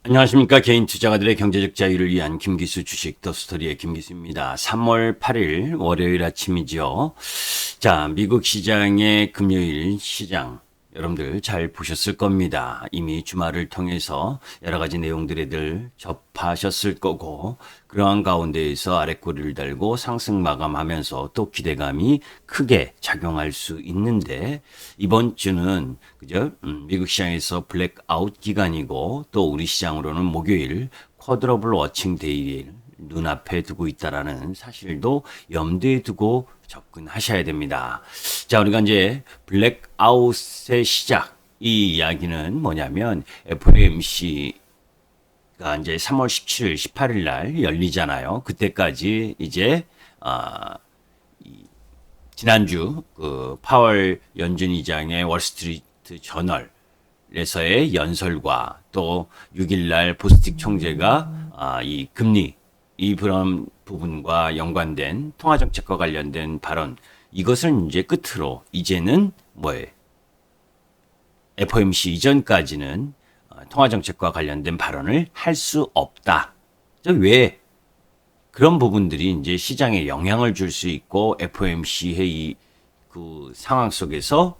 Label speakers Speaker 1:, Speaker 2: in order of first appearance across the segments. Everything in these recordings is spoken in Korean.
Speaker 1: 안녕하십니까. 개인 투자가들의 경제적 자유를 위한 김기수 주식 더스토리의 김기수입니다. 3월 8일 월요일 아침이죠. 자, 미국 시장의 금요일 시장 여러분들 잘 보셨을 겁니다. 이미 주말을 통해서 여러 가지 내용들을 접하셨을 거고, 그러한 가운데에서 아랫꼬리를 달고 상승 마감하면서 또 기대감이 크게 작용할 수 있는데, 이번 주는 그죠? 미국 시장에서 블랙아웃 기간이고, 또 우리 시장으로는 목요일 쿼드러블 워칭 데이를 눈앞에 두고 있다라는 사실도 염두에 두고 접근하셔야 됩니다. 자, 우리가 이제 블랙아웃의 시작, 이 이야기는 뭐냐면 FOMC가 이제 3월 17일, 18일 날 열리잖아요. 그때까지 이제 지난주 그 파월 연준 의장의 월스트리트 저널에서의 연설과 또 6일 날 보스틱 총재가 이 금리 이 그런 부분과 연관된 통화정책과 관련된 발언, 이것을 이제 끝으로 이제는 뭐예요? FOMC 이전까지는 통화정책과 관련된 발언을 할 수 없다. 왜? 그런 부분들이 이제 시장에 영향을 줄 수 있고 FOMC 회의 그 상황 속에서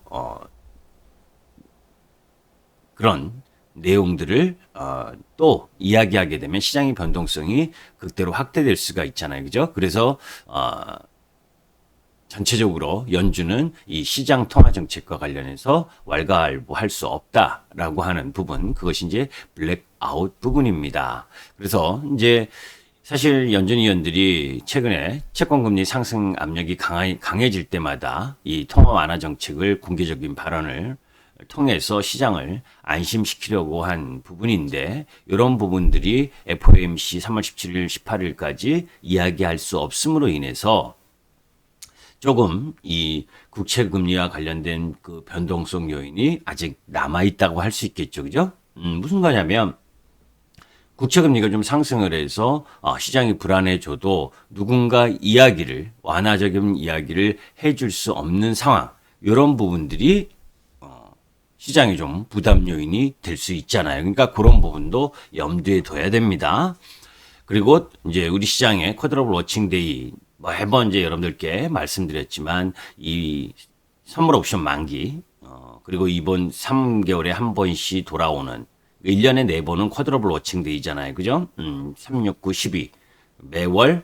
Speaker 1: 그런 내용들을 또 이야기하게 되면 시장의 변동성이 극대로 확대될 수가 있잖아요. 그죠? 그래서 전체적으로 연준은 이 시장 통화 정책과 관련해서 왈가왈부할 수 없다라고 하는 부분, 그것이 이제 블랙아웃 부분입니다. 그래서 이제 사실 연준 위원들이 최근에 채권금리 상승 압력이 강해질 때마다 이 통화 완화 정책을 공개적인 발언을 통해서 시장을 안심시키려고 한 부분인데, 이런 부분들이 FOMC 3월 17일, 18일까지 이야기할 수 없음으로 인해서 조금 이 국채 금리와 관련된 그 변동성 요인이 아직 남아 있다고 할 수 있겠죠, 그죠? 무슨 거냐면 국채 금리가 좀 상승을 해서 시장이 불안해져도 누군가 이야기를 완화적인 이야기를 해줄 수 없는 상황, 이런 부분들이 시장이 좀 부담 요인이 될 수 있잖아요. 그러니까 그런 부분도 염두에 둬야 됩니다. 그리고 이제 우리 시장의 쿼드러블 워칭데이, 뭐 매번 이제 여러분들께 말씀드렸지만 이 선물 옵션 만기, 그리고 이번 3개월에 한 번씩 돌아오는 1년에 4번은 쿼드러블 워칭데이잖아요. 그죠? 3, 6, 9, 12 매월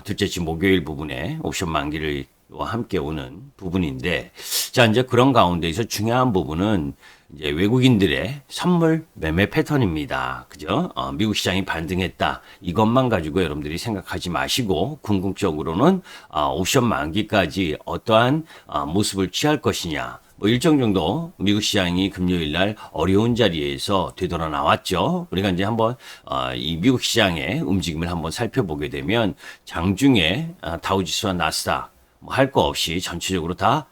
Speaker 1: 둘째 주 목요일 부분에 옵션 만기를 함께 오는 부분인데, 자, 이제 그런 가운데에서 중요한 부분은 이제 외국인들의 선물 매매 패턴입니다. 그죠? 미국 시장이 반등했다. 이것만 가지고 여러분들이 생각하지 마시고, 궁극적으로는 옵션 만기까지 어떠한 모습을 취할 것이냐. 뭐 일정 정도 미국 시장이 금요일 날 어려운 자리에서 되돌아 나왔죠. 우리가 이제 한번 이 미국 시장의 움직임을 한번 살펴보게 되면 장중에 다우지수와 나스닥 뭐 할 거 없이 전체적으로 다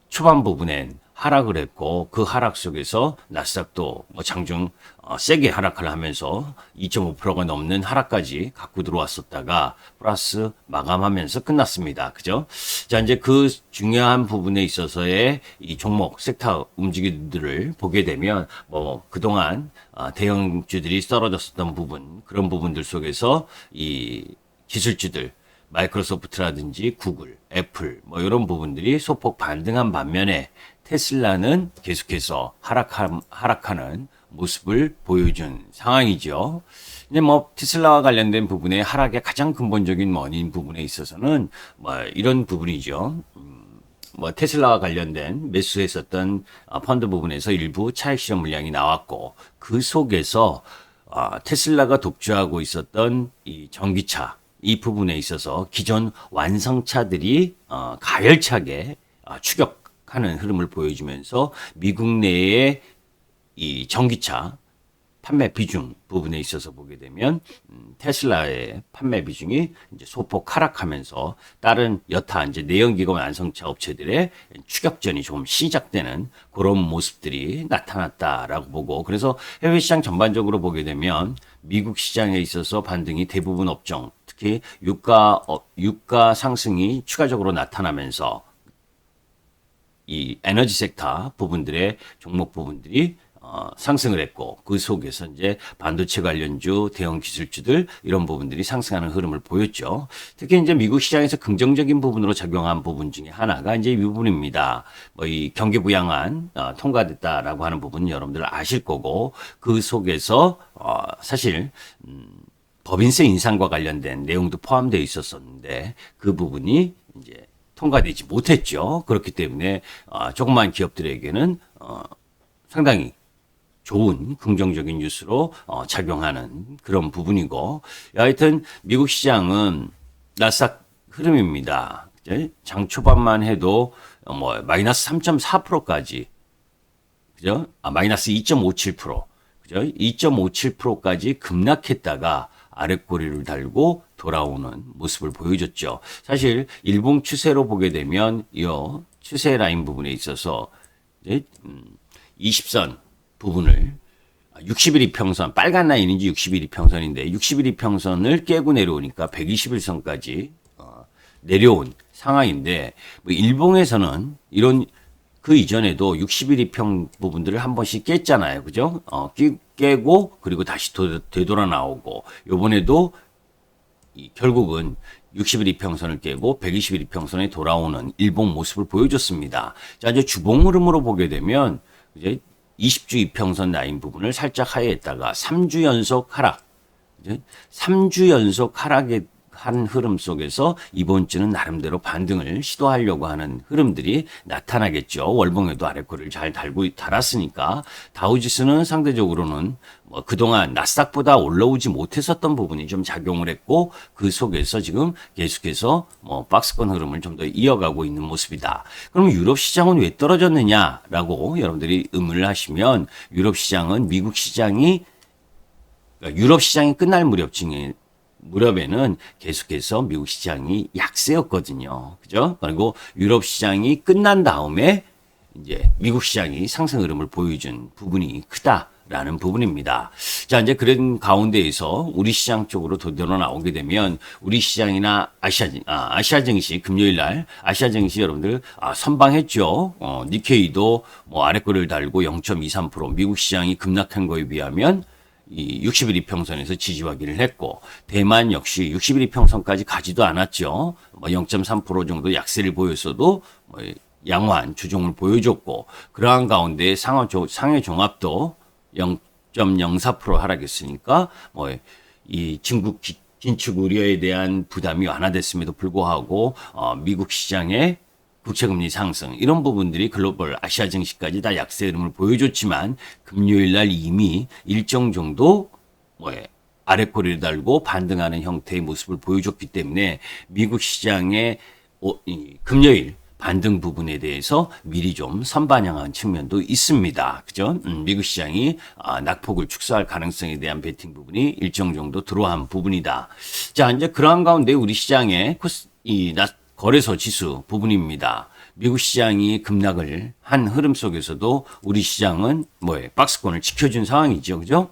Speaker 1: 초반 부분엔 하락을 했고, 그 하락 속에서 나스닥도 뭐 장중 세게 하락을 하면서 2.5%가 넘는 하락까지 갖고 들어왔었다가 플러스 마감하면서 끝났습니다. 그죠? 자, 이제 그 중요한 부분에 있어서의 이 종목 섹터 움직임들을 보게 되면 뭐 그동안 대형주들이 떨어졌었던 부분, 그런 부분들 속에서 이 기술주들 마이크로소프트라든지 구글, 애플 뭐 이런 부분들이 소폭 반등한 반면에 테슬라는 계속해서 하락하는 모습을 보여준 상황이죠. 근데 뭐 테슬라와 관련된 부분의 하락의 가장 근본적인 원인 부분에 있어서는 뭐 이런 부분이죠. 뭐 테슬라와 관련된 매수했었던 펀드 부분에서 일부 차익 실현 물량이 나왔고, 그 속에서 테슬라가 독주하고 있었던 이 전기차, 이 부분에 있어서 기존 완성차들이 가열차게 추격하는 흐름을 보여주면서 미국 내의 이 전기차 판매 비중 부분에 있어서 보게 되면 테슬라의 판매 비중이 이제 소폭 하락하면서 다른 여타 이제 내연기관 완성차 업체들의 추격전이 조금 시작되는 그런 모습들이 나타났다라고 보고, 그래서 해외 시장 전반적으로 보게 되면 미국 시장에 있어서 반등이 대부분 업종, 특히 유가 상승이 추가적으로 나타나면서 이 에너지 섹터 부분들의 종목 부분들이 상승을 했고 그 속에서 이제 반도체 관련주, 대형 기술주들 이런 부분들이 상승하는 흐름을 보였죠. 특히 이제 미국 시장에서 긍정적인 부분으로 작용한 부분 중에 하나가 이제 이 부분입니다. 뭐 이 경기 부양안 통과됐다라고 하는 부분 여러분들 아실 거고 그 속에서 사실 법인세 인상과 관련된 내용도 포함되어 있었었는데 그 부분이 이제 통과되지 못했죠. 그렇기 때문에 조그만 기업들에게는 상당히 좋은 긍정적인 뉴스로 작용하는 그런 부분이고 하여튼 미국 시장은 나스닥 흐름입니다. 장 초반만 해도 뭐 마이너스 3.4%까지 그죠? 마이너스 2.57% 그죠? 2.57%까지 급락했다가 아랫꼬리를 달고 돌아오는 모습을 보여줬죠. 사실 일봉 추세로 보게 되면 이 추세 라인 부분에 있어서 이제 20선 부분을 60일 이평선 빨간 라인인지 60일 이평선인데 60일 이평선을 깨고 내려오니까 121선까지 내려온 상황인데 뭐 일봉에서는 이런 그 이전에도 60일 이평 부분들을 한 번씩 깼잖아요. 그죠? 깨고 그리고 다시 되돌아 나오고 요번에도 결국은 60일 이평선을 깨고 120일 이평선에 돌아오는 일봉 모습을 보여줬습니다. 자, 이제 주봉 흐름으로 보게 되면 이제 20주 이평선 라인 부분을 살짝 하회했다가 3주 연속 하락. 3주 연속 하락의 한 흐름 속에서 이번 주는 나름대로 반등을 시도하려고 하는 흐름들이 나타나겠죠. 월봉에도 아랫꼬리를 잘 달았으니까 다우지수는 상대적으로는 뭐 그동안 나스닥보다 올라오지 못했었던 부분이 좀 작용을 했고 그 속에서 지금 계속해서 뭐 박스권 흐름을 좀 더 이어가고 있는 모습이다. 그럼 유럽 시장은 왜 떨어졌느냐라고 여러분들이 의문을 하시면 유럽 시장은 미국 시장이 그러니까 유럽 시장이 끝날 무렵에는 계속해서 미국 시장이 약세였거든요. 그죠? 그리고 유럽 시장이 끝난 다음에 이제 미국 시장이 상승 흐름을 보여준 부분이 크다라는 부분입니다. 자, 이제 그런 가운데에서 우리 시장 쪽으로 되돌아 나오게 되면 우리 시장이나 아시아 증시 금요일 날 아시아 증시 여러분들 선방했죠. 니케이도 뭐 아랫꼬리를 달고 0.23% 미국 시장이 급락한 거에 비하면 이 60일 이평선에서 지지하기를 했고 대만 역시 60일 이평선까지 가지도 않았죠. 뭐 0.3% 정도 약세를 보였어도 뭐 양호한 주종을 보여줬고 그러한 가운데 상해 종합도 0.04% 하락했으니까 뭐 이 중국 긴축 우려에 대한 부담이 완화됐음에도 불구하고 미국 시장의 국채금리 상승 이런 부분들이 글로벌 아시아 증시까지 다 약세 흐름을 보여줬지만 금요일 날 이미 일정 정도 아랫꼬리를 달고 반등하는 형태의 모습을 보여줬기 때문에 미국 시장의 금요일 반등 부분에 대해서 미리 좀 선반영한 측면도 있습니다. 그죠? 미국 시장이 낙폭을 축소할 가능성에 대한 베팅 부분이 일정 정도 들어간 부분이다. 자, 이제 그러한 가운데 우리 시장의 거래소 지수 부분입니다. 미국 시장이 급락을 한 흐름 속에서도 우리 시장은 박스권을 지켜준 상황이죠. 그죠?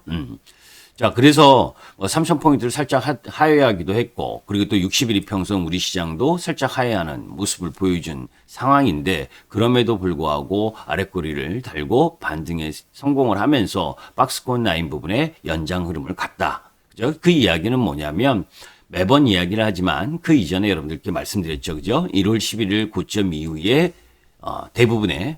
Speaker 1: 자, 그래서 3,000포인트를 살짝 하회하기도 했고, 그리고 또 60일 이평선 우리 시장도 살짝 하회하는 모습을 보여준 상황인데, 그럼에도 불구하고 아랫꼬리를 달고 반등에 성공을 하면서 박스권 라인 부분에 연장 흐름을 갔다. 그죠? 그 이야기는 뭐냐면, 매번 이야기를 하지만 그 이전에 여러분들께 말씀드렸죠. 그죠? 1월 11일 고점 이후에 대부분의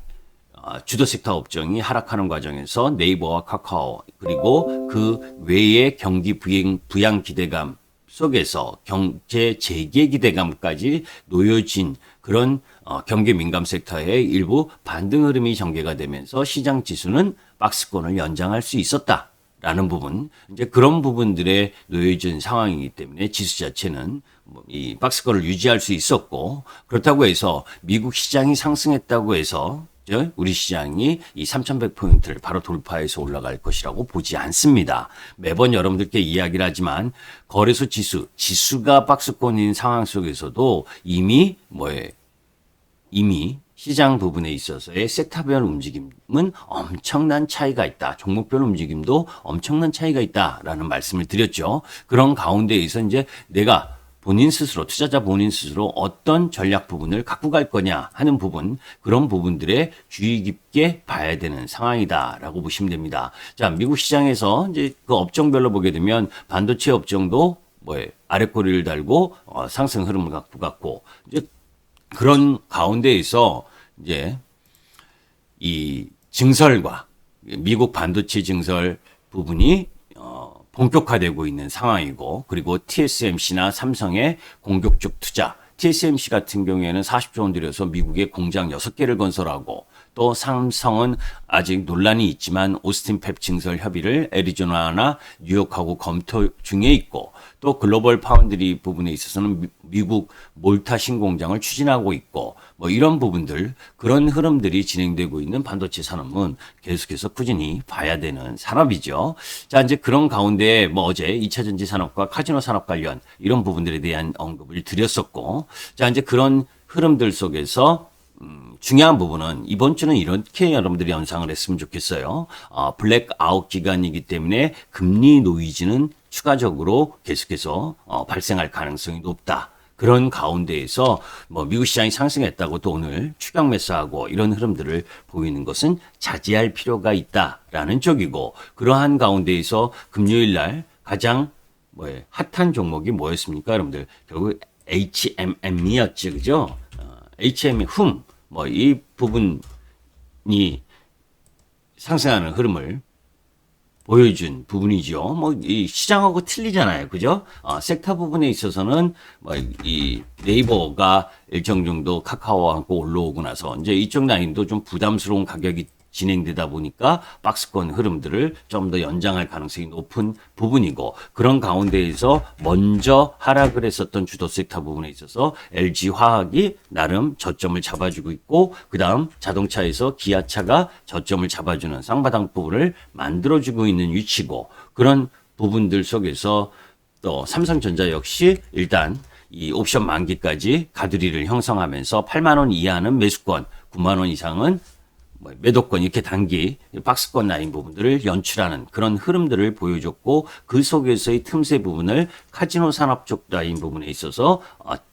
Speaker 1: 주도 섹터 업종이 하락하는 과정에서 네이버와 카카오 그리고 그 외의 경기 부양 기대감 속에서 경제 재개 기대감까지 놓여진 그런 경기 민감 섹터의 일부 반등 흐름이 전개가 되면서 시장 지수는 박스권을 연장할 수 있었다. 라는 부분, 이제 그런 부분들에 놓여진 상황이기 때문에 지수 자체는 이 박스권을 유지할 수 있었고, 그렇다고 해서 미국 시장이 상승했다고 해서 우리 시장이 이 3,100포인트를 바로 돌파해서 올라갈 것이라고 보지 않습니다. 매번 여러분들께 이야기를 하지만 거래소 지수가 박스권인 상황 속에서도 이미 시장 부분에 있어서의 섹터별 움직임은 엄청난 차이가 있다. 종목별 움직임도 엄청난 차이가 있다라는 말씀을 드렸죠. 그런 가운데에서 이제 내가 본인 스스로, 투자자 본인 스스로 어떤 전략 부분을 갖고 갈 거냐 하는 부분, 그런 부분들에 주의 깊게 봐야 되는 상황이다라고 보시면 됩니다. 자, 미국 시장에서 이제 그 업종별로 보게 되면 반도체 업종도 아랫꼬리를 달고 상승 흐름을 갖고 갔고, 이제 그런 가운데에서 이제 이 증설과 미국 반도체 증설 부분이 본격화되고 있는 상황이고, 그리고 TSMC나 삼성의 공격적 투자, TSMC 같은 경우에는 40조 원 들여서 미국에 공장 6개를 건설하고, 또 삼성은 아직 논란이 있지만 오스틴 팹 증설 협의를 애리조나나 뉴욕하고 검토 중에 있고, 또 글로벌 파운드리 부분에 있어서는 미국 몰타 신공장을 추진하고 있고, 뭐 이런 부분들, 그런 흐름들이 진행되고 있는 반도체 산업은 계속해서 꾸준히 봐야 되는 산업이죠. 자, 이제 그런 가운데 뭐 어제 2차 전지 산업과 카지노 산업 관련 이런 부분들에 대한 언급을 드렸었고, 자, 이제 그런 흐름들 속에서 중요한 부분은 이번 주는 이렇게 여러분들이 연상을 했으면 좋겠어요. 블랙아웃 기간이기 때문에 금리 노이즈는 추가적으로 계속해서 발생할 가능성이 높다. 그런 가운데에서 뭐 미국 시장이 상승했다고 또 오늘 추격 매수하고 이런 흐름들을 보이는 것은 자제할 필요가 있다라는 쪽이고, 그러한 가운데에서 금요일 날 가장 핫한 종목이 뭐였습니까, 여러분들? 결국 HMM이었죠, 그죠? HM 이 부분이 상승하는 흐름을 보여준 부분이죠. 이 시장하고 틀리잖아요. 그죠? 섹터 부분에 있어서는 이 네이버가 일정 정도 카카오하고 올라오고 나서 이제 이쪽 라인도 좀 부담스러운 가격이 진행되다 보니까 박스권 흐름들을 좀 더 연장할 가능성이 높은 부분이고, 그런 가운데에서 먼저 하락을 했었던 주도 섹터 부분에 있어서 LG화학이 나름 저점을 잡아주고 있고, 그 다음 자동차에서 기아차가 저점을 잡아주는 쌍바닥 부분을 만들어주고 있는 위치고, 그런 부분들 속에서 또 삼성전자 역시 일단 이 옵션 만기까지 가두리를 형성하면서 8만 원 이하는 매수권, 9만 원 이상은 매도권, 이렇게 단기 박스권 라인 부분들을 연출하는 그런 흐름들을 보여줬고, 그 속에서의 틈새 부분을 카지노 산업 쪽 라인 부분에 있어서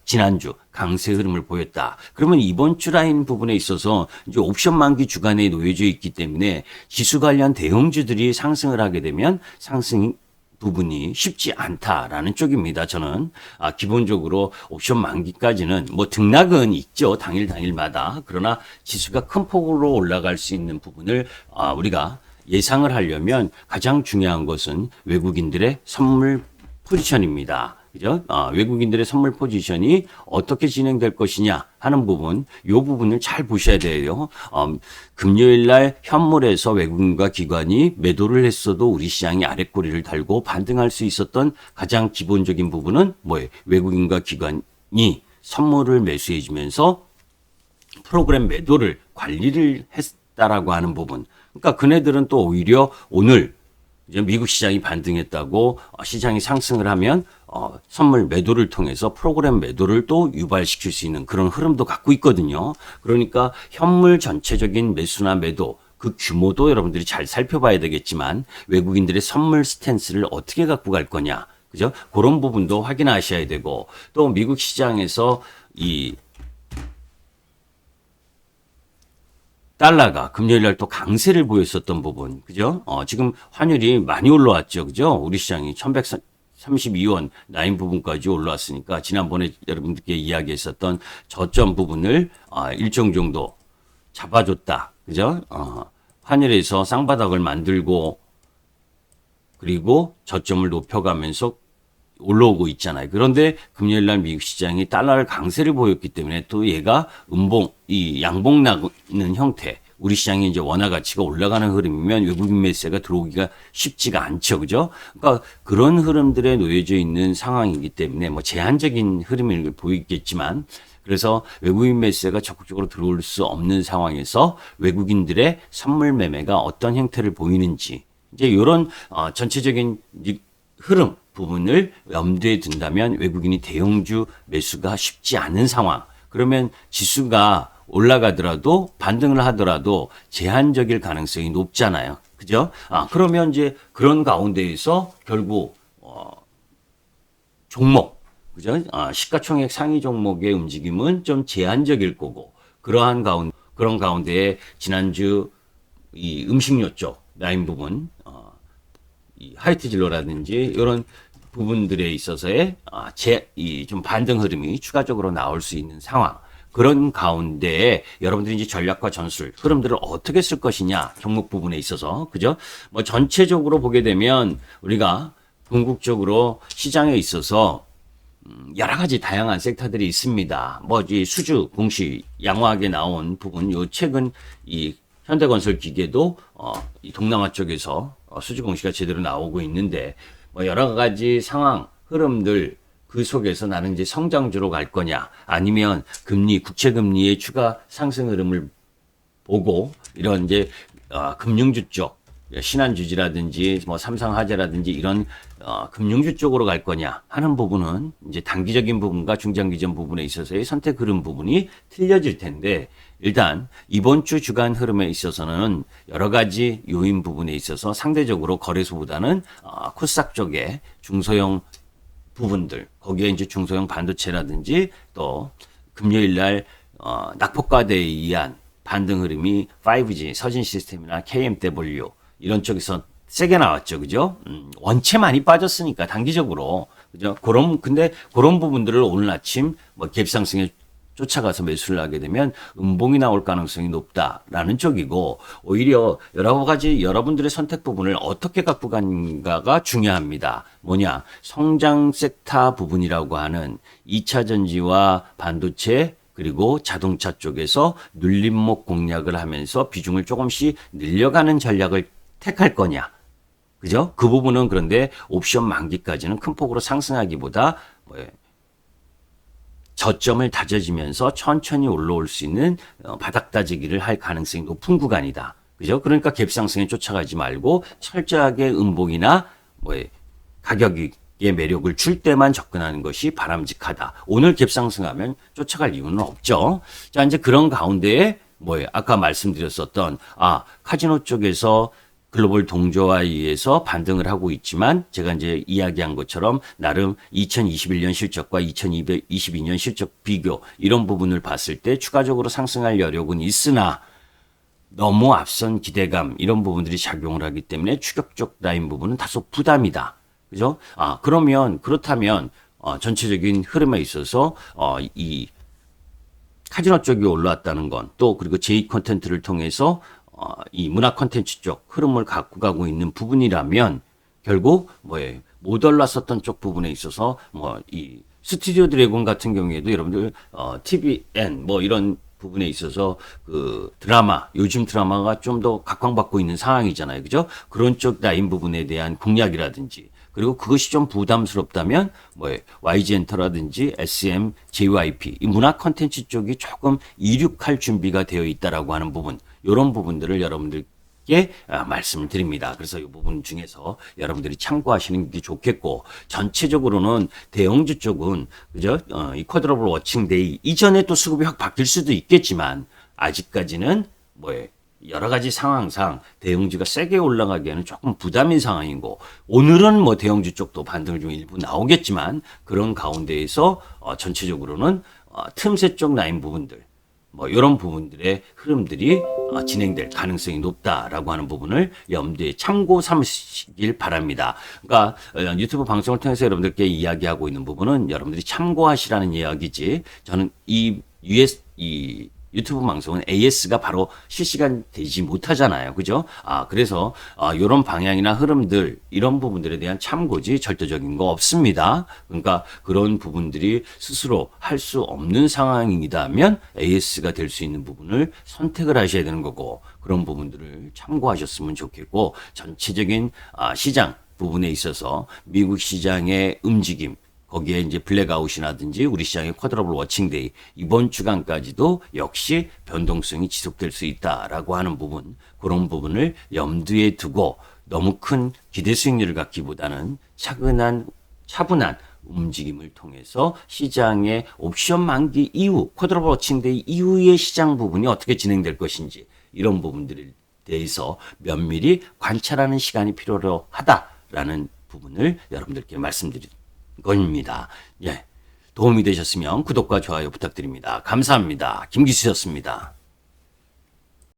Speaker 1: 지난주 강세 흐름을 보였다. 그러면 이번 주 라인 부분에 있어서 이제 옵션 만기 주간에 놓여져 있기 때문에 지수 관련 대형주들이 상승을 하게 되면 상승 부분이 쉽지 않다라는 쪽입니다. 저는 기본적으로 옵션 만기까지는 뭐 등락은 있죠, 당일마다. 그러나 지수가 큰 폭으로 올라갈 수 있는 부분을 우리가 예상을 하려면 가장 중요한 것은 외국인들의 선물 포지션입니다. 그죠? 외국인들의 선물 포지션이 어떻게 진행될 것이냐 하는 부분, 이 부분을 잘 보셔야 돼요. 금요일 날 현물에서 외국인과 기관이 매도를 했어도 우리 시장이 아랫꼬리를 달고 반등할 수 있었던 가장 기본적인 부분은 뭐예요? 외국인과 기관이 선물을 매수해 주면서 프로그램 매도를 관리를 했다라고 하는 부분. 그러니까 그네들은 또 오히려 오늘 이제 미국 시장이 반등했다고 시장이 상승을 하면 선물 매도를 통해서 프로그램 매도를 또 유발시킬 수 있는 그런 흐름도 갖고 있거든요. 그러니까 현물 전체적인 매수나 매도, 그 규모도 여러분들이 잘 살펴봐야 되겠지만, 외국인들의 선물 스탠스를 어떻게 갖고 갈 거냐, 그죠? 그런 부분도 확인하셔야 되고, 또 미국 시장에서 이 달러가 금요일 날 또 강세를 보였었던 부분, 그죠? 지금 환율이 많이 올라왔죠, 그죠? 우리 시장이 1132원 라인 부분까지 올라왔으니까, 지난번에 여러분들께 이야기했었던 저점 부분을 일정 정도 잡아줬다, 그죠? 환율에서 쌍바닥을 만들고, 그리고 저점을 높여가면서 올라오고 있잖아요. 그런데 금요일 날 미국 시장이 달러를 강세를 보였기 때문에 또 얘가 양봉 나는 형태, 우리 시장이 이제 원화 가치가 올라가는 흐름이면 외국인 매수가 들어오기가 쉽지가 않죠. 그죠? 그러니까 그런 흐름들에 놓여져 있는 상황이기 때문에 뭐 제한적인 흐름을 보이겠지만, 그래서 외국인 매수가 적극적으로 들어올 수 없는 상황에서 외국인들의 선물 매매가 어떤 형태를 보이는지, 이제 이런 전체적인 흐름 부분을 염두에 둔다면 외국인이 대형주 매수가 쉽지 않은 상황. 그러면 지수가 올라가더라도 반등을 하더라도 제한적일 가능성이 높잖아요. 그죠? 그러면 이제 그런 가운데에서 결국 종목, 그죠? 시가총액 상위 종목의 움직임은 좀 제한적일 거고, 그런 가운데에 지난주 이 음식료 쪽 라인 부분, 이 하이트 진로라든지 이런 부분들에 있어서의 좀 반등 흐름이 추가적으로 나올 수 있는 상황. 그런 가운데 여러분들이 이제 전략과 전술 흐름들을 어떻게 쓸 것이냐 종목 부분에 있어서 그죠? 뭐 전체적으로 보게 되면 우리가 궁극적으로 시장에 있어서 여러 가지 다양한 섹터들이 있습니다. 뭐 이 수주 공시 양호하게 나온 부분, 요 최근 이 현대건설 기계도 이 동남아 쪽에서 수주 공시가 제대로 나오고 있는데 뭐 여러 가지 상황 흐름들 그 속에서 나는 이제 성장주로 갈 거냐 아니면 국채 금리의 추가 상승 흐름을 보고 이런 이제 금융주 쪽 신한주지라든지 뭐 삼성화재라든지 이런 금융주 쪽으로 갈 거냐 하는 부분은 이제 단기적인 부분과 중장기적 부분에 있어서의 선택 흐름 부분이 틀려질 텐데 일단 이번 주 주간 흐름에 있어서는 여러 가지 요인 부분에 있어서 상대적으로 거래소보다는 코스닥 쪽에 중소형 부분들 거기에 이제 중소형 반도체라든지 또 금요일 날 낙폭과대에 의한 반등 흐름이 5G 서진 시스템이나 KMW 이런 쪽에서 세게 나왔죠, 그죠? 원체 많이 빠졌으니까 단기적으로 그죠? 근데 그런 부분들을 오늘 아침 뭐 갭상승에 쫓아가서 매수를 하게 되면 음봉이 나올 가능성이 높다라는 쪽이고 오히려 여러 가지 여러분들의 선택 부분을 어떻게 갖고 간가가 중요합니다. 뭐냐? 성장 섹터 부분이라고 하는 2차 전지와 반도체 그리고 자동차 쪽에서 눌림목 공략을 하면서 비중을 조금씩 늘려가는 전략을 택할 거냐. 그죠? 그 부분은 그런데 옵션 만기까지는 큰 폭으로 상승하기보다 저점을 다져지면서 천천히 올라올 수 있는 바닥 다지기를 할 가능성이 높은 구간이다. 그죠? 그러니까 갭상승에 쫓아가지 말고 철저하게 음봉이나 가격의 매력을 줄 때만 접근하는 것이 바람직하다. 오늘 갭상승하면 쫓아갈 이유는 없죠. 자, 이제 그런 가운데에 아까 말씀드렸었던 카지노 쪽에서 글로벌 동조화에 의해서 반등을 하고 있지만 제가 이제 이야기한 것처럼 나름 2021년 실적과 2022년 실적 비교 이런 부분을 봤을 때 추가적으로 상승할 여력은 있으나 너무 앞선 기대감 이런 부분들이 작용을 하기 때문에 추격적 라인 부분은 다소 부담이다. 그죠? 그렇다면 전체적인 흐름에 있어서 이 카지노 쪽이 올라왔다는 건 또 그리고 제2 콘텐츠를 통해서 이 문화 콘텐츠 쪽 흐름을 갖고 가고 있는 부분이라면 결국 못 올랐었던 쪽 부분에 있어서 이 스튜디오 드래곤 같은 경우에도 여러분들 TVN 이런 부분에 있어서 그 요즘 드라마가 좀 더 각광받고 있는 상황이잖아요. 그죠? 그런 쪽 라인 부분에 대한 공략이라든지 그리고 그것이 좀 부담스럽다면 YG엔터라든지 SM, JYP 이 문화 콘텐츠 쪽이 조금 이륙할 준비가 되어 있다라고 하는 부분 이런 부분들을 여러분들께 말씀을 드립니다. 그래서 이 부분 중에서 여러분들이 참고하시는 게 좋겠고 전체적으로는 대형주 쪽은 그죠? 이 쿼드러블 워칭데이 이전에 또 수급이 확 바뀔 수도 있겠지만 아직까지는 여러 가지 상황상 대형주가 세게 올라가기에는 조금 부담인 상황이고 오늘은 대형주 쪽도 반등을 좀 일부 나오겠지만 그런 가운데에서 전체적으로는 틈새 쪽 라인 부분들 이런 부분들의 흐름들이 진행될 가능성이 높다라고 하는 부분을 염두에 참고 삼으시길 바랍니다. 그러니까 유튜브 방송을 통해서 여러분들께 이야기하고 있는 부분은 여러분들이 참고하시라는 이야기지 저는 이 유튜브 방송은 AS가 바로 실시간 되지 못하잖아요. 그죠? 그래서, 요런 방향이나 흐름들, 이런 부분들에 대한 참고지 절대적인 거 없습니다. 그러니까 그런 부분들이 스스로 할 수 없는 상황이다면 AS가 될 수 있는 부분을 선택을 하셔야 되는 거고, 그런 부분들을 참고하셨으면 좋겠고, 전체적인, 시장 부분에 있어서 미국 시장의 움직임, 거기에 이제 블랙아웃이라든지 우리 시장의 쿼드러블 워칭데이 이번 주간까지도 역시 변동성이 지속될 수 있다라고 하는 부분 그런 부분을 염두에 두고 너무 큰 기대 수익률을 갖기보다는 차분한 움직임을 통해서 시장의 옵션 만기 이후 쿼드러블 워칭데이 이후의 시장 부분이 어떻게 진행될 것인지 이런 부분들에 대해서 면밀히 관찰하는 시간이 필요로 하다라는 부분을 여러분들께 말씀드립니다. 겁니다. 예. 도움이 되셨으면 구독과 좋아요 부탁드립니다. 감사합니다. 김기수였습니다.